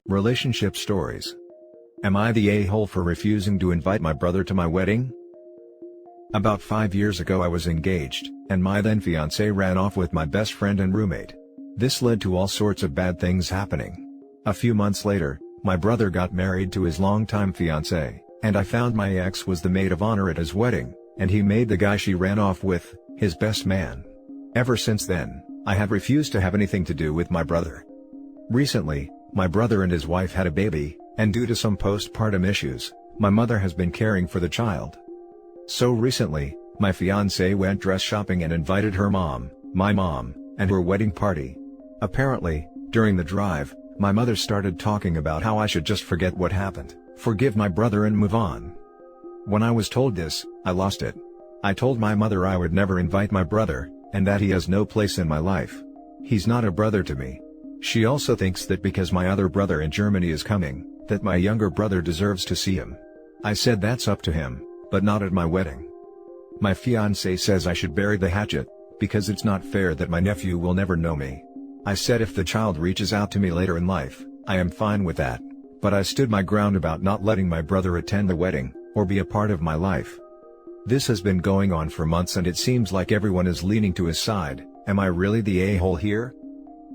Relationship stories. Am I the a-hole for refusing to invite my brother to my wedding? About 5 years ago I was engaged, and my then fiancé ran off with my best friend and roommate. This led to all sorts of bad things happening. A few months later, my brother got married to his longtime fiancé, and I found my ex was the maid of honor at his wedding, and he made the guy she ran off with his best man. Ever since then, I have refused to have anything to do with my brother. Recently, my brother and his wife had a baby, and due to some postpartum issues, my mother has been caring for the child. So recently, my fiancé went dress shopping and invited her mom, my mom, and her wedding party. Apparently, during the drive, my mother started talking about how I should just forget what happened, forgive my brother and move on. When I was told this, I lost it. I told my mother I would never invite my brother, and that he has no place in my life. He's not a brother to me. She also thinks that because my other brother in Germany is coming, that my younger brother deserves to see him. I said that's up to him, but not at my wedding. My fiancé says I should bury the hatchet, because it's not fair that my nephew will never know me. I said if the child reaches out to me later in life, I am fine with that, but I stood my ground about not letting my brother attend the wedding, or be a part of my life. This has been going on for months and it seems like everyone is leaning to his side. Am I really the a-hole here?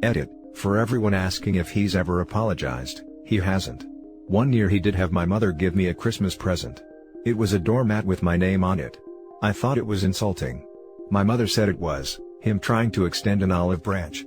Edit. For everyone asking if he's ever apologized, he hasn't. One year he did have my mother give me a Christmas present. It was a doormat with my name on it. I thought it was insulting. My mother said it was him trying to extend an olive branch.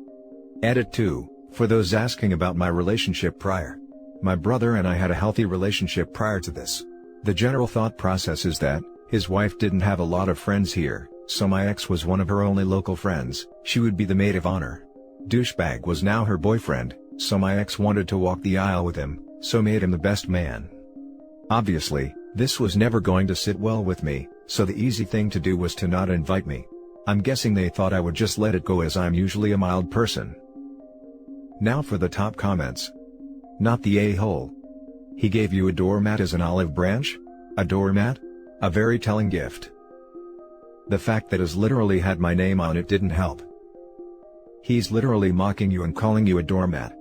Edit 2. For those asking about my relationship prior. My brother and I had a healthy relationship prior to this. The general thought process is that his wife didn't have a lot of friends here, so my ex was one of her only local friends. She would be the maid of honor. Douchebag was now her boyfriend, so my ex wanted to walk the aisle with him, so made him the best man. Obviously, this was never going to sit well with me, so the easy thing to do was to not invite me. I'm guessing they thought I would just let it go as I'm usually a mild person. Now for the top comments. Not the a-hole. He gave you a doormat as an olive branch? A doormat? A very telling gift. The fact that it literally had my name on it didn't help. He's literally mocking you and calling you a doormat.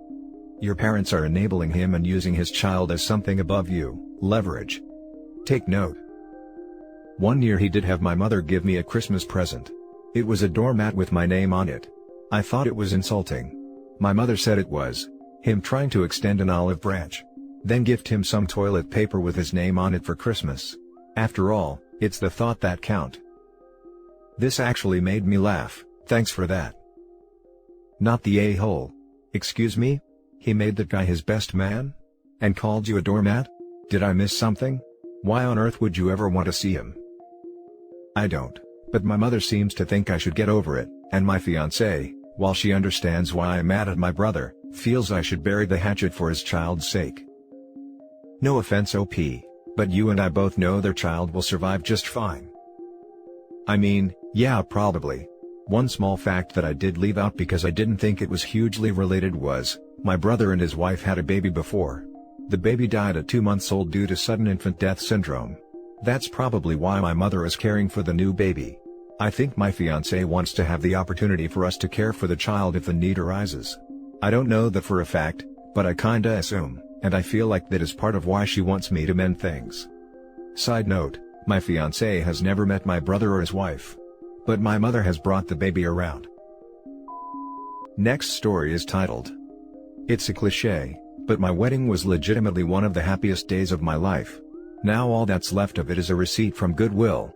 Your parents are enabling him and using his child as something above you, leverage. Take note. 1 year he did have my mother give me a Christmas present. It was a doormat with my name on it. I thought it was insulting. My mother said it was him trying to extend an olive branch. Then gift him some toilet paper with his name on it for Christmas. After all, it's the thought that count. This actually made me laugh, thanks for that. Not the a-hole. Excuse me? He made that guy his best man? And called you a doormat? Did I miss something? Why on earth would you ever want to see him? I don't, but my mother seems to think I should get over it, and my fiancé, while she understands why I'm mad at my brother, feels I should bury the hatchet for his child's sake. No offense OP, but you and I both know their child will survive just fine. I mean, yeah, probably. One small fact that I did leave out because I didn't think it was hugely related was, my brother and his wife had a baby before. The baby died at 2 months old due to sudden infant death syndrome. That's probably why my mother is caring for the new baby. I think my fiancé wants to have the opportunity for us to care for the child if the need arises. I don't know that for a fact, but I kinda assume, and I feel like that is part of why she wants me to mend things. Side note, my fiancé has never met my brother or his wife. But my mother has brought the baby around. Next story is titled, It's a cliche, but my wedding was legitimately one of the happiest days of my life. Now all that's left of it is a receipt from Goodwill.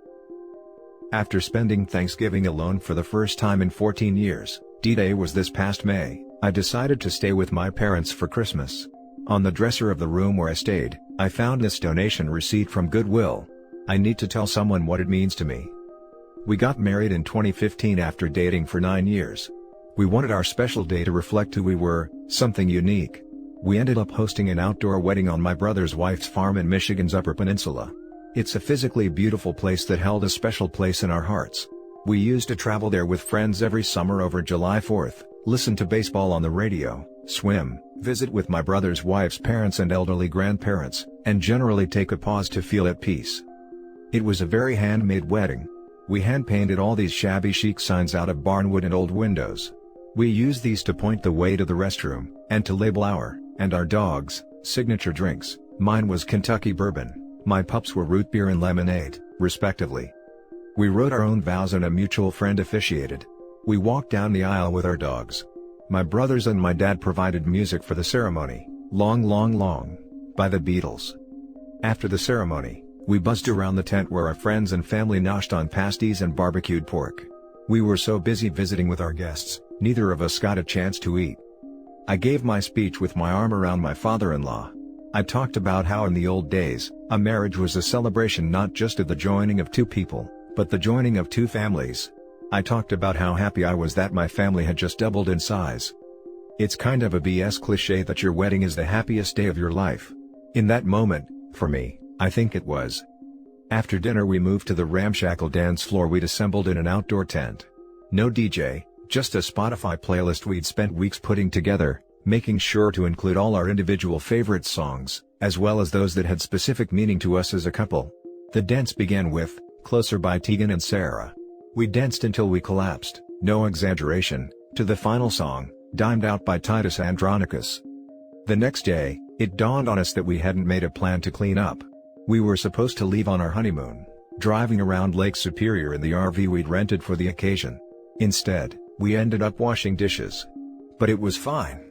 After spending Thanksgiving alone for the first time in 14 years, D-Day was this past May, I decided to stay with my parents for Christmas. On the dresser of the room where I stayed, I found this donation receipt from Goodwill. I need to tell someone what it means to me. We got married in 2015 after dating for 9 years. We wanted our special day to reflect who we were, something unique. We ended up hosting an outdoor wedding on my brother's wife's farm in Michigan's Upper Peninsula. It's a physically beautiful place that held a special place in our hearts. We used to travel there with friends every summer over July 4th, listen to baseball on the radio, swim, visit with my brother's wife's parents and elderly grandparents, and generally take a pause to feel at peace. It was a very handmade wedding. We hand-painted all these shabby chic signs out of barnwood and old windows. We used these to point the way to the restroom, and to label our And our dogs, signature drinks, mine was Kentucky bourbon, my pups were root beer and lemonade, respectively. We wrote our own vows and a mutual friend officiated. We walked down the aisle with our dogs. My brothers and my dad provided music for the ceremony, Long Long Long, by the Beatles. After the ceremony, we buzzed around the tent where our friends and family noshed on pasties and barbecued pork. We were so busy visiting with our guests, neither of us got a chance to eat. I gave my speech with my arm around my father-in-law. I talked about how in the old days, a marriage was a celebration not just of the joining of two people, but the joining of two families. I talked about how happy I was that my family had just doubled in size. It's kind of a BS cliche that your wedding is the happiest day of your life. In that moment, for me, I think it was. After dinner we moved to the ramshackle dance floor we'd assembled in an outdoor tent. No DJ, just a Spotify playlist we'd spent weeks putting together, making sure to include all our individual favorite songs, as well as those that had specific meaning to us as a couple. The dance began with Closer by Tegan and Sara. We danced until we collapsed, no exaggeration, to the final song, Dimed Out by Titus Andronicus. The next day, it dawned on us that we hadn't made a plan to clean up. We were supposed to leave on our honeymoon, driving around Lake Superior in the RV we'd rented for the occasion. Instead, we ended up washing dishes. But it was fine.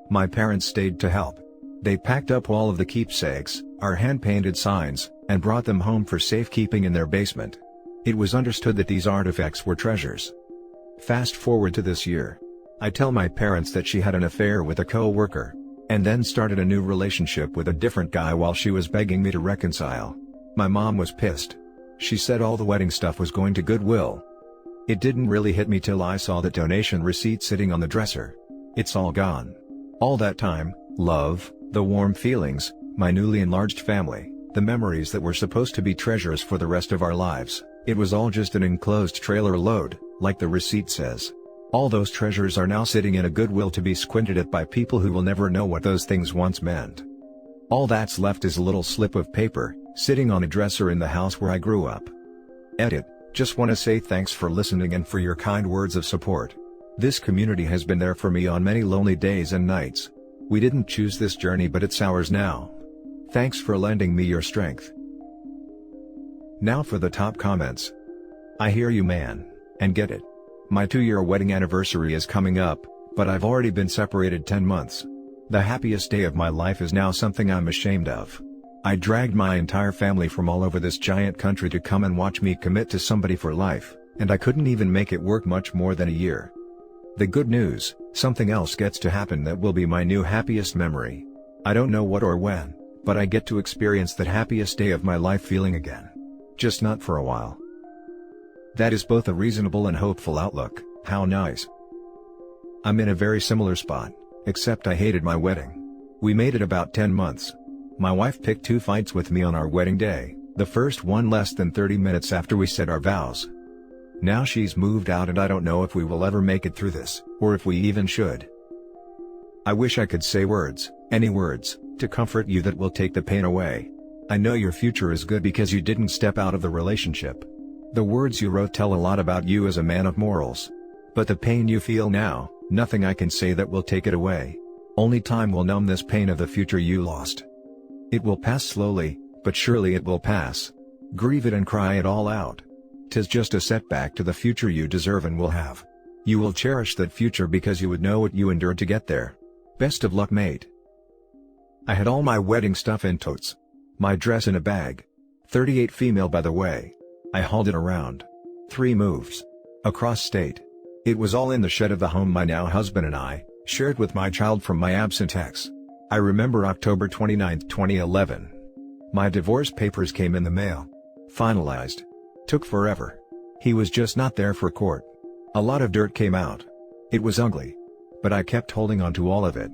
My parents stayed to help. They packed up all of the keepsakes, our hand-painted signs, and brought them home for safekeeping in their basement. It was understood that these artifacts were treasures. Fast forward to this year. I tell my parents that she had an affair with a co-worker, and then started a new relationship with a different guy while she was begging me to reconcile. My mom was pissed. She said all the wedding stuff was going to Goodwill. It didn't really hit me till I saw that donation receipt sitting on the dresser. It's all gone. All that time, love, the warm feelings, my newly enlarged family, the memories that were supposed to be treasures for the rest of our lives, it was all just an enclosed trailer load, like the receipt says. All those treasures are now sitting in a Goodwill to be squinted at by people who will never know what those things once meant. All that's left is a little slip of paper, sitting on a dresser in the house where I grew up. Edit. Just want to say thanks for listening and for your kind words of support. This community has been there for me on many lonely days and nights. We didn't choose this journey, but it's ours now. Thanks for lending me your strength. Now for the top comments. I hear you, man, and get it. My 2-year wedding anniversary is coming up, but I've already been separated 10 months. The happiest day of my life is now something I'm ashamed of. I dragged my entire family from all over this giant country to come and watch me commit to somebody for life, and I couldn't even make it work much more than a year. The good news, something else gets to happen that will be my new happiest memory. I don't know what or when, but I get to experience that happiest day of my life feeling again. Just not for a while. That is both a reasonable and hopeful outlook. How nice. I'm in a very similar spot, except I hated my wedding. We made it about 10 months. My wife picked 2 fights with me on our wedding day, the first one less than 30 minutes after we said our vows. Now she's moved out and I don't know if we will ever make it through this, or if we even should. I wish I could say words, any words, to comfort you that will take the pain away. I know your future is good because you didn't step out of the relationship. The words you wrote tell a lot about you as a man of morals. But the pain you feel now, nothing I can say that will take it away. Only time will numb this pain of the future you lost. It will pass slowly, but surely it will pass. Grieve it and cry it all out. 'Tis just a setback to the future you deserve and will have. You will cherish that future because you would know what you endured to get there. Best of luck, mate. I had all my wedding stuff in totes. My dress in a bag. 38 female by the way. I hauled it around. 3 moves. Across state. It was all in the shed of the home my now husband and I shared with my child from my absent ex. I remember October 29, 2011. My divorce papers came in the mail. Finalized. Took forever. He was just not there for court. A lot of dirt came out. It was ugly. But I kept holding on to all of it.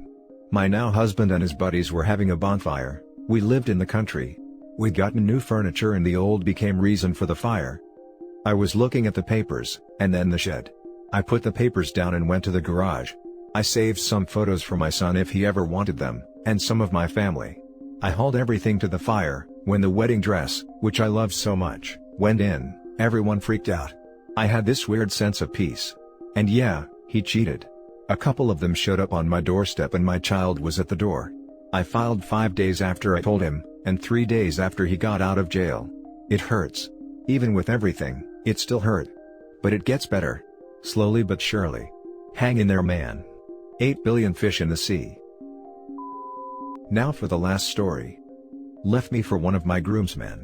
My now husband and his buddies were having a bonfire. We lived in the country. We'd gotten new furniture and the old became reason for the fire. I was looking at the papers, and then the shed. I put the papers down and went to the garage. I saved some photos for my son if he ever wanted them, and some of my family. I hauled everything to the fire. When the wedding dress, which I loved so much, went in, everyone freaked out. I had this weird sense of peace. And yeah, he cheated. A couple of them showed up on my doorstep and my child was at the door. I filed 5 days after I told him, and 3 days after he got out of jail. It hurts. Even with everything, it still hurt. But it gets better. Slowly but surely. Hang in there, man. 8 billion fish in the sea. Now for the last story. Left me for one of my groomsmen.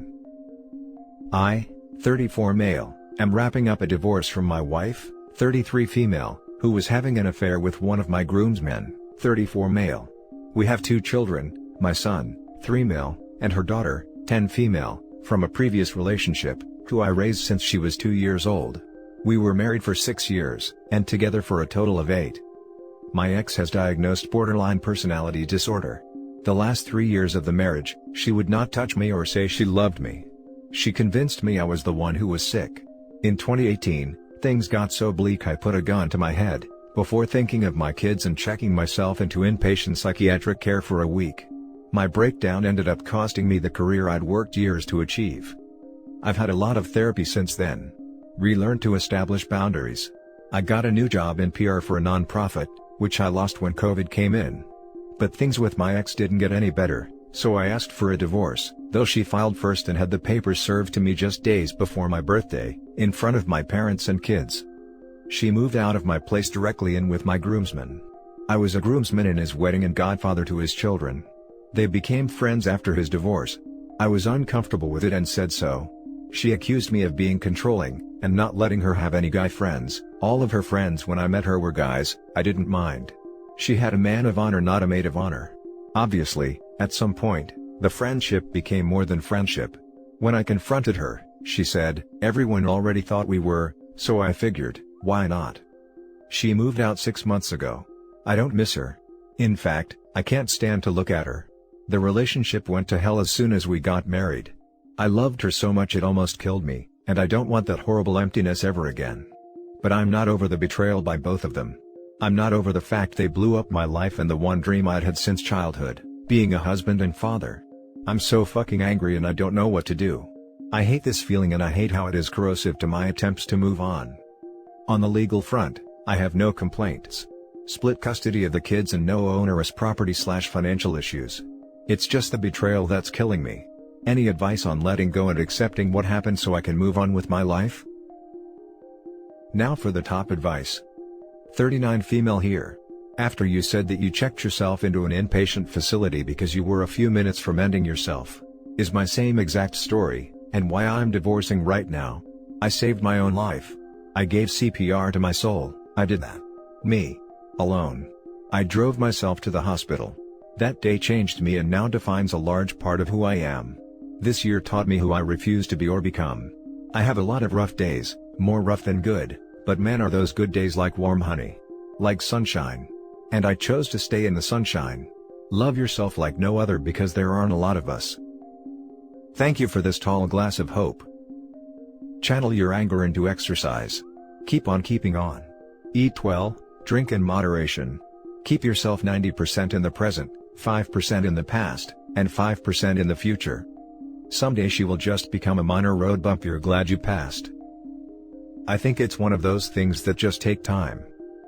I, 34 male, am wrapping up a divorce from my wife, 33 female, who was having an affair with one of my groomsmen, 34 male. We have 2 children, my son, 3 male, and her daughter, 10 female, from a previous relationship, who I raised since she was 2 years old. We were married for 6 years, and together for a total of 8. My ex has diagnosed borderline personality disorder. The last 3 years of the marriage, she would not touch me or say she loved me. She convinced me I was the one who was sick. In 2018, things got so bleak I put a gun to my head, before thinking of my kids and checking myself into inpatient psychiatric care for a week. My breakdown ended up costing me the career I'd worked years to achieve. I've had a lot of therapy since then. Relearned to establish boundaries. I got a new job in PR for a non-profit, which I lost when COVID came in. But things with my ex didn't get any better, so I asked for a divorce, though she filed first and had the papers served to me just days before my birthday, in front of my parents and kids. She moved out of my place directly in with my groomsmen. I was a groomsman in his wedding and godfather to his children. They became friends after his divorce. I was uncomfortable with it and said so. She accused me of being controlling, and not letting her have any guy friends. All of her friends when I met her were guys. I didn't mind. She had a man of honor, not a maid of honor. Obviously, at some point, the friendship became more than friendship. When I confronted her, she said, "Everyone already thought we were, so I figured, why not?" She moved out 6 months ago. I don't miss her. In fact, I can't stand to look at her. The relationship went to hell as soon as we got married. I loved her so much it almost killed me, and I don't want that horrible emptiness ever again. But I'm not over the betrayal by both of them. I'm not over the fact they blew up my life and the one dream I'd had since childhood, being a husband and father. I'm so fucking angry and I don't know what to do. I hate this feeling and I hate how it is corrosive to my attempts to move on. On the legal front, I have no complaints. Split custody of the kids and no onerous property/financial issues. It's just the betrayal that's killing me. Any advice on letting go and accepting what happened so I can move on with my life? Now for the top advice. 39 female here. After you said that you checked yourself into an inpatient facility because you were a few minutes from ending yourself, is my same exact story, and why I'm divorcing right now. I saved my own life. I gave CPR to my soul. I did that. Me. Alone. I drove myself to the hospital. That day changed me and now defines a large part of who I am. This year taught me who I refuse to be or become. I have a lot of rough days, more rough than good, but man are those good days like warm honey. Like sunshine. And I chose to stay in the sunshine. Love yourself like no other because there aren't a lot of us. Thank you for this tall glass of hope. Channel your anger into exercise. Keep on keeping on. Eat well, drink in moderation. Keep yourself 90% in the present, 5% in the past, and 5% in the future. Someday she will just become a minor road bump you're glad you passed. I think it's one of those things that just take time.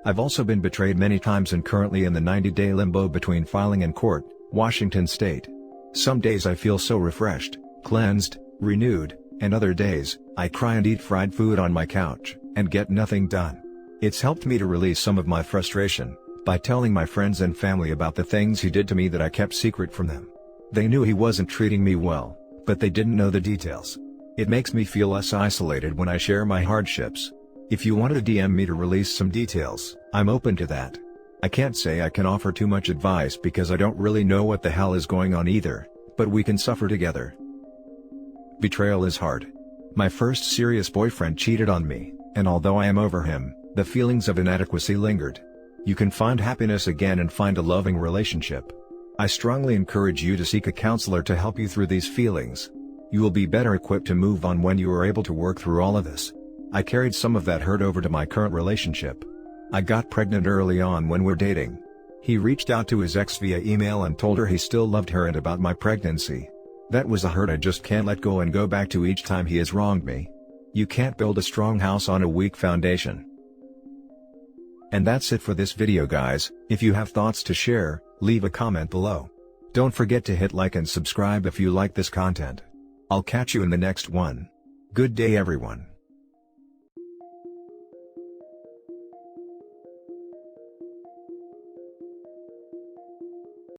I've also been betrayed many times and currently in the 90-day limbo between filing in court, Washington State. Some days I feel so refreshed, cleansed, renewed, and other days, I cry and eat fried food on my couch, and get nothing done. It's helped me to release some of my frustration, by telling my friends and family about the things he did to me that I kept secret from them. They knew he wasn't treating me well, but they didn't know the details. It makes me feel less isolated when I share my hardships. If you want to DM me to release some details, I'm open to that. I can't say I can offer too much advice because I don't really know what the hell is going on either, but we can suffer together. Betrayal is hard. My first serious boyfriend cheated on me, and although I am over him, the feelings of inadequacy lingered. You can find happiness again and find a loving relationship. I strongly encourage you to seek a counselor to help you through these feelings. You will be better equipped to move on when you are able to work through all of this. I carried some of that hurt over to my current relationship. I got pregnant early on when we're dating. He reached out to his ex via email and told her he still loved her and about my pregnancy. That was a hurt I just can't let go and go back to each time he has wronged me. You can't build a strong house on a weak foundation. And that's it for this video guys. If you have thoughts to share, leave a comment below. Don't forget to hit like and subscribe if you like this content. I'll catch you in the next one. Good day everyone.